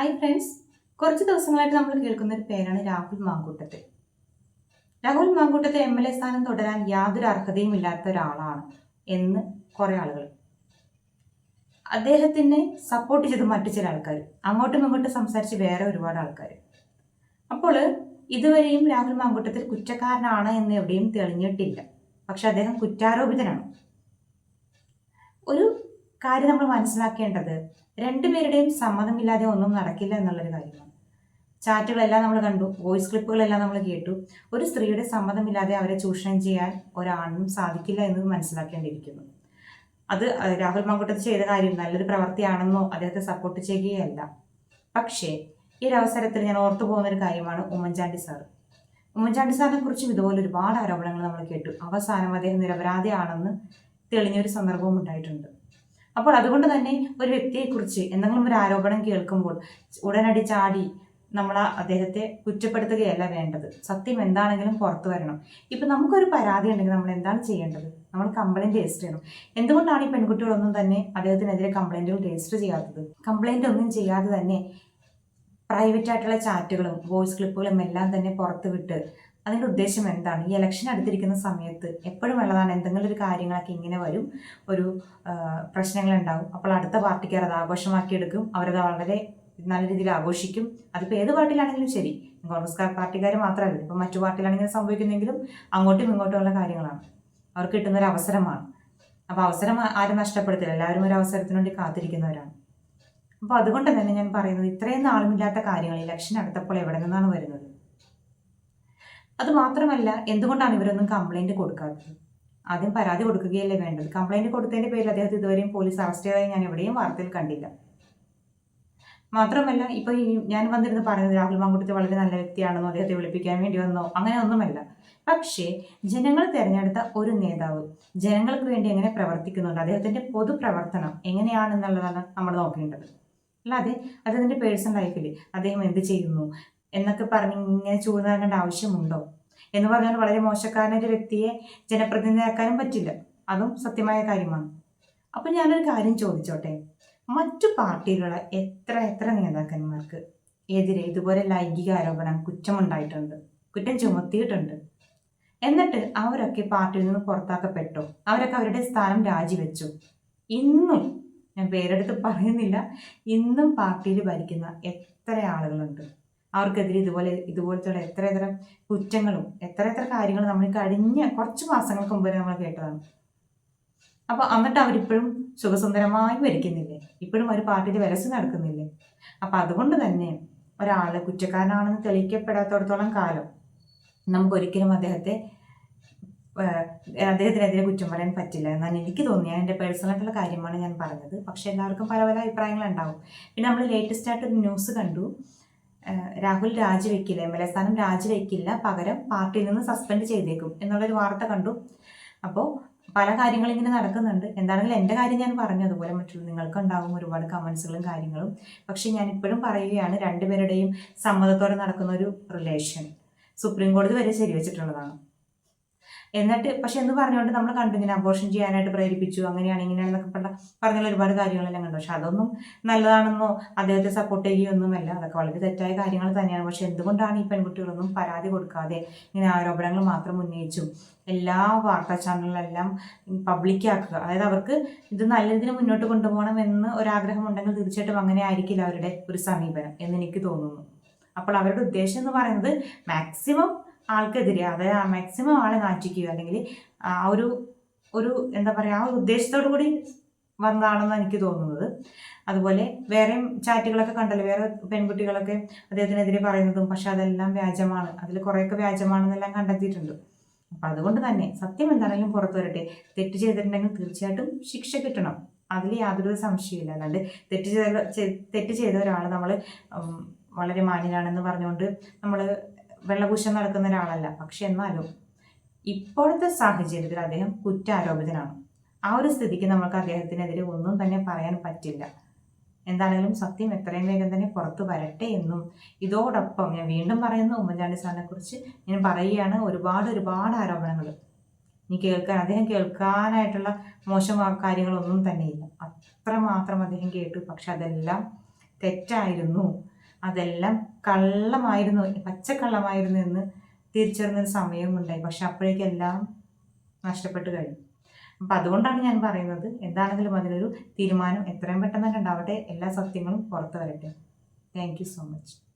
Hi friends, കുറച്ച് ദിവസങ്ങളായിട്ട് നമ്മൾ കേൾക്കുന്ന ഒരു പേരാണ് രാഹുൽ മാങ്കൂട്ടത്തിൽ. രാഹുൽ മാങ്കൂട്ടത്തിൽ MLA സ്ഥാനം തുടരാൻ യാതൊരു അർഹതയും ഇല്ലാത്ത ഒരാളാണ് എന്ന് കുറേ ആളുകൾ. അദ്ദേഹത്തിനെ സപ്പോർട്ട് ചെയ്ത് മറ്റു ചില ആൾക്കാർ, അങ്ങോട്ടും ഇങ്ങോട്ടും സംസാരിച്ച് വേറെ ഒരുപാട് ആൾക്കാർ. അപ്പോൾ ഇതുവരെയും രാഹുൽ മാങ്കൂട്ടത്തിൽ കുറ്റക്കാരനാണ് എന്ന് എവിടെയും തെളിഞ്ഞിട്ടില്ല. പക്ഷെ അദ്ദേഹം കുറ്റാരോപിതനാണ്. ഒരു കാര്യം നമ്മൾ മനസ്സിലാക്കേണ്ടത്, രണ്ടുപേരുടെയും സമ്മതമില്ലാതെ ഒന്നും നടക്കില്ല എന്നുള്ളൊരു കാര്യമാണ്. ചാറ്റുകളെല്ലാം നമ്മൾ കണ്ടു, വോയിസ് ക്ലിപ്പുകളെല്ലാം നമ്മൾ കേട്ടു. ഒരു സ്ത്രീയുടെ സമ്മതമില്ലാതെ അവരെ ചൂഷണം ചെയ്യാൻ ഒരാണിനും സാധിക്കില്ല എന്ന് മനസ്സിലാക്കേണ്ടിയിരിക്കുന്നു. അത് രാഹുൽ മാങ്കൂട്ടത്തിൽ ചെയ്ത കാര്യം നല്ലൊരു പ്രവൃത്തിയാണെന്നോ അദ്ദേഹത്തെ സപ്പോർട്ട് ചെയ്യുകയല്ല. പക്ഷേ ഈ ഒരു അവസരത്തിൽ ഞാൻ ഓർത്തു പോകുന്നൊരു കാര്യമാണ് ഉമ്മൻചാണ്ടി സാർ. ഉമ്മൻചാണ്ടി സാറിനെ കുറിച്ചും ഇതുപോലെ ഒരുപാട് ആരോപണങ്ങൾ നമ്മൾ കേട്ടു. അവസാനം അദ്ദേഹം നിരപരാധിയാണെന്ന് തെളിഞ്ഞൊരു സന്ദർഭവും ഉണ്ടായിട്ടുണ്ട്. അപ്പോൾ അതുകൊണ്ട് തന്നെ ഒരു വ്യക്തിയെക്കുറിച്ച് എന്തെങ്കിലും ഒരു ആരോപണം കേൾക്കുമ്പോൾ ഉടനടി ചാടി നമ്മൾ അദ്ദേഹത്തെ കുറ്റപ്പെടുത്തുകയല്ല വേണ്ടത്. സത്യം എന്താണെങ്കിലും പുറത്തു വരണം. ഇപ്പം നമുക്കൊരു പരാതി ഉണ്ടെങ്കിൽ നമ്മൾ എന്താണ് ചെയ്യേണ്ടത്? നമ്മൾ കംപ്ലൈൻറ്റ് രജിസ്റ്റർ ചെയ്യണം. എന്തുകൊണ്ടാണ് ഈ പെൺകുട്ടികളൊന്നും തന്നെ അദ്ദേഹത്തിനെതിരെ കംപ്ലൈൻറ്റുകൾ രജിസ്റ്റർ ചെയ്യാത്തത്? കംപ്ലൈൻറ്റ് ഒന്നും ചെയ്യാതെ തന്നെ പ്രൈവറ്റ് ആയിട്ടുള്ള ചാറ്റുകളും വോയിസ് ക്ലിപ്പുകളും എല്ലാം തന്നെ പുറത്ത് വിട്ട് അതിൻ്റെ ഉദ്ദേശം എന്താണ്? ഈ ഇലക്ഷൻ അടുത്തിരിക്കുന്ന സമയത്ത് എപ്പോഴും ഉള്ളതാണ്, എന്തെങ്കിലും ഒരു കാര്യങ്ങളൊക്കെ ഇങ്ങനെ വരും, ഒരു പ്രശ്നങ്ങളുണ്ടാവും. അപ്പോൾ അടുത്ത പാർട്ടിക്കാർ അത് ആഘോഷമാക്കിയെടുക്കും, അവരത് വളരെ നല്ല രീതിയിൽ ആഘോഷിക്കും. അതിപ്പോൾ ഏത് പാർട്ടിയിലാണെങ്കിലും ശരി, കോൺഗ്രസ് പാർട്ടിക്കാർ മാത്രമല്ല, ഇപ്പം മറ്റു പാർട്ടിയിലാണെങ്കിലും സംഭവിക്കുന്നെങ്കിലും അങ്ങോട്ടും ഇങ്ങോട്ടുമുള്ള കാര്യങ്ങളാണ്, അവർക്ക് കിട്ടുന്നൊരു അവസരമാണ്. അപ്പോൾ അവസരം ആരും നഷ്ടപ്പെടുത്തില്ല, എല്ലാവരും ഒരു അവസരത്തിന് വേണ്ടി കാത്തിരിക്കുന്നവരാണ്. അപ്പോൾ അതുകൊണ്ട് തന്നെ ഞാൻ പറയുന്നത്, ഇത്രയും നാളുമില്ലാത്ത കാര്യങ്ങൾ ഇലക്ഷൻ അടുത്തപ്പോൾ എവിടെ നിന്നാണ് വരുന്നത്? അതുമാത്രമല്ല, എന്തുകൊണ്ടാണ് ഇവരൊന്നും കംപ്ലൈൻറ്റ് കൊടുക്കാത്തത്? ആദ്യം പരാതി കൊടുക്കുകയല്ലേ വേണ്ടത്. കംപ്ലൈൻറ്റ് കൊടുത്തതിൻ്റെ പേരിൽ അദ്ദേഹത്തെ ഇതുവരെയും പോലീസ് അറസ്റ്റ് ചെയ്തതായി ഞാൻ എവിടെയും വാർത്തയിൽ കണ്ടില്ല. മാത്രമല്ല, ഇപ്പോൾ ഞാൻ വന്നിരുന്ന് പറയുന്നത് രാഹുൽ മാങ്കൂട്ടത്തിൽ വളരെ നല്ല വ്യക്തിയാണെന്നോ, അദ്ദേഹത്തെ വിളിപ്പിക്കാൻ വേണ്ടി വന്നോ, അങ്ങനെ ഒന്നുമല്ല. പക്ഷേ ജനങ്ങൾ തിരഞ്ഞെടുത്ത ഒരു നേതാവ് ജനങ്ങൾക്ക് വേണ്ടി എങ്ങനെ പ്രവർത്തിക്കുന്നുണ്ട്, അദ്ദേഹത്തിൻ്റെ പൊതുപ്രവർത്തനം എങ്ങനെയാണെന്നുള്ളതാണ് നമ്മൾ നോക്കേണ്ടത്. അല്ലാതെ അദ്ദേഹത്തിൻ്റെ പേഴ്സണൽ ലൈഫിൽ അദ്ദേഹം എന്ത് ചെയ്യുന്നു എന്നൊക്കെ പറഞ്ഞ് ഇങ്ങനെ ചൂഴ്ന്നിറങ്ങേണ്ട ആവശ്യമുണ്ടോ? എന്ന് പറഞ്ഞാൽ വളരെ മോശക്കാരനൊരു വ്യക്തിയെ ജനപ്രതിനിധിയാക്കാനും പറ്റില്ല. അതും സത്യമായ കാര്യമാണ്. അപ്പം ഞാനൊരു കാര്യം ചോദിച്ചോട്ടെ, മറ്റു പാർട്ടിയിലുള്ള എത്ര നേതാക്കന്മാർക്ക് എതിരെ ഇതുപോലെ ലൈംഗിക ആരോപണം കുറ്റമുണ്ടായിട്ടുണ്ട്, കുറ്റം ചുമത്തിയിട്ടുണ്ട്, എന്നിട്ട് അവരൊക്കെ പാർട്ടിയിൽ നിന്ന് പുറത്താക്കപ്പെട്ടോ? അവരൊക്കെ അവരുടെ സ്ഥാനം രാജിവെച്ചു. ഇന്നും, ഞാൻ പേരെടുത്ത് പറയുന്നില്ല, ഇന്നും പാർട്ടിയിൽ ഭരിക്കുന്ന എത്ര ആളുകളുണ്ട്? അവർക്കെതിരെ ഇതുപോലത്തെ എത്ര കുറ്റങ്ങളും എത്ര കാര്യങ്ങളും നമ്മൾ കഴിഞ്ഞ കുറച്ച് മാസങ്ങൾക്ക് മുമ്പ് നമ്മൾ കേട്ടതാണ്. അപ്പോൾ എന്നിട്ട് അവരിപ്പോഴും സുഖസുന്ദരമായി ഭരിക്കുന്നില്ലേ? ഇപ്പോഴും ഒരു പാർട്ടിയിൽ വിലസ് നടക്കുന്നില്ലേ? അപ്പം അതുകൊണ്ട് തന്നെ ഒരാൾ കുറ്റക്കാരനാണെന്ന് തെളിയിക്കപ്പെടാത്തടത്തോളം കാലം നമുക്കൊരിക്കലും അദ്ദേഹത്തിനെതിരെ കുറ്റം പറയാൻ പറ്റില്ല എന്നാണ് എനിക്ക് തോന്നിയത്. എൻ്റെ പേഴ്സണലായിട്ടുള്ള കാര്യമാണ് ഞാൻ പറഞ്ഞത്. പക്ഷേ എല്ലാവർക്കും പല അഭിപ്രായങ്ങളുണ്ടാവും. പിന്നെ നമ്മൾ ലേറ്റസ്റ്റ് ആയിട്ടൊരു ന്യൂസ് കണ്ടു, രാഹുൽ രാജിവെക്കില്ല, MLA സ്ഥാനം രാജിവെക്കില്ല, പകരം പാർട്ടിയിൽ നിന്ന് സസ്പെൻഡ് ചെയ്തേക്കും എന്നുള്ളൊരു വാർത്ത കണ്ടു. അപ്പോൾ പല കാര്യങ്ങളും ഇങ്ങനെ നടക്കുന്നുണ്ട്. എന്താണെങ്കിലും എൻ്റെ കാര്യം ഞാൻ പറഞ്ഞു, അതുപോലെ മറ്റുള്ള നിങ്ങൾക്കുണ്ടാകും ഒരുപാട് കമൻസുകളും കാര്യങ്ങളും. പക്ഷേ ഞാൻ ഇപ്പോഴും പറയുകയാണ്, രണ്ടുപേരുടെയും സമ്മതത്തോടെ നടക്കുന്ന ഒരു റിലേഷൻ സുപ്രീം കോടതി വരെ ശരിവെച്ചിട്ടുള്ളതാണ്. എന്നിട്ട് പക്ഷെ എന്ന് പറഞ്ഞുകൊണ്ട് നമ്മൾ കണ്ടു ഇങ്ങനെ അബോർഷൻ ചെയ്യാനായിട്ട് പ്രേരിപ്പിച്ചു, അങ്ങനെയാണ് ഇങ്ങനെയാണെന്നൊക്കെ പറഞ്ഞുള്ള ഒരുപാട് കാര്യങ്ങളെല്ലാം കണ്ടു. പക്ഷെ അതൊന്നും നല്ലതാണെന്നോ അദ്ദേഹത്തെ സപ്പോർട്ട് ചെയ്യുകയൊന്നുമല്ല, അതൊക്കെ വളരെ തെറ്റായ കാര്യങ്ങൾ തന്നെയാണ്. പക്ഷെ എന്തുകൊണ്ടാണ് ഈ പെൺകുട്ടികളൊന്നും പരാതി കൊടുക്കാതെ ഇങ്ങനെ ആരോപണങ്ങൾ മാത്രം ഉന്നയിച്ചും എല്ലാ വാർത്താ ചാനലുകളെല്ലാം പബ്ലിക്കാക്കുക? അതായത് അവർക്ക് ഇത് നല്ല രീതിയിൽ മുന്നോട്ട് കൊണ്ടുപോകണം എന്ന് ഒരാഗ്രഹം ഉണ്ടെങ്കിൽ തീർച്ചയായിട്ടും അങ്ങനെ ആയിരിക്കില്ല അവരുടെ ഒരു സമീപനം എന്ന് എനിക്ക് തോന്നുന്നു. അപ്പോൾ അവരുടെ ഉദ്ദേശം എന്ന് പറയുന്നത് മാക്സിമം ആൾക്കെതിരെ, അതായത് മാക്സിമം ആളെ നാറ്റിക്കുക, അല്ലെങ്കിൽ ആ ഒരു എന്താ പറയുക, ആ ഒരു ഉദ്ദേശത്തോടു കൂടി വന്നതാണെന്ന് എനിക്ക് തോന്നുന്നത്. അതുപോലെ വേറെയും ചാറ്റുകളൊക്കെ കണ്ടല്ലോ, വേറെ പെൺകുട്ടികളൊക്കെ അദ്ദേഹത്തിനെതിരെ പറയുന്നതും, പക്ഷെ അതെല്ലാം വ്യാജമാണ്, അതിൽ കുറേയൊക്കെ വ്യാജമാണെന്നെല്ലാം കണ്ടെത്തിയിട്ടുണ്ട്. അപ്പം അതുകൊണ്ട് തന്നെ സത്യം എന്താണെങ്കിലും പുറത്തു വരട്ടെ. തെറ്റ് ചെയ്തിട്ടുണ്ടെങ്കിൽ തീർച്ചയായിട്ടും ശിക്ഷ കിട്ടണം, അതിൽ യാതൊരു സംശയമില്ല. അല്ലാണ്ട് തെറ്റ് ചെയ്ത ഒരാൾ നമ്മൾ വളരെ മാന്യനാണെന്ന് പറഞ്ഞുകൊണ്ട് നമ്മൾ വെള്ളപൂശം നടക്കുന്ന ഒരാളല്ല. പക്ഷെ എന്നാലും ഇപ്പോഴത്തെ സാഹചര്യത്തിൽ അദ്ദേഹം കുറ്റാരോപിതനാണ്. ആ ഒരു സ്ഥിതിക്ക് നമുക്ക് അദ്ദേഹത്തിനെതിരെ ഒന്നും തന്നെ പറയാൻ പറ്റില്ല. എന്താണെങ്കിലും സത്യം എത്രയും വേഗം തന്നെ പുറത്തു വരട്ടെ എന്നും, ഇതോടൊപ്പം ഞാൻ വീണ്ടും പറയുന്നു, ഉമ്മൻചാണ്ടി സാറിനെ കുറിച്ച് ഞാൻ പറയുകയാണ്, ഒരുപാട് ആരോപണങ്ങൾ അദ്ദേഹം കേൾക്കാനായിട്ടുള്ള മോശം കാര്യങ്ങളൊന്നും തന്നെയില്ല. അത്രമാത്രം അദ്ദേഹം കേട്ടു. പക്ഷെ അതെല്ലാം തെറ്റായിരുന്നു. അതെല്ലാം കള്ളമായിരുന്നു, പച്ചക്കള്ളമായിരുന്നു എന്ന് തിരിച്ചറിഞ്ഞൊരു സമയവും ഉണ്ടായി. പക്ഷെ അപ്പോഴേക്കും എല്ലാം നഷ്ടപ്പെട്ട് കഴിഞ്ഞു. അപ്പം അതുകൊണ്ടാണ് ഞാൻ പറയുന്നത്, എന്താണെങ്കിലും അതിനൊരു തീരുമാനം എത്രയും പെട്ടെന്ന് തന്നെ ഉണ്ടാവട്ടെ. എല്ലാ സത്യങ്ങളും പുറത്തു വരട്ടെ. Thank you so much.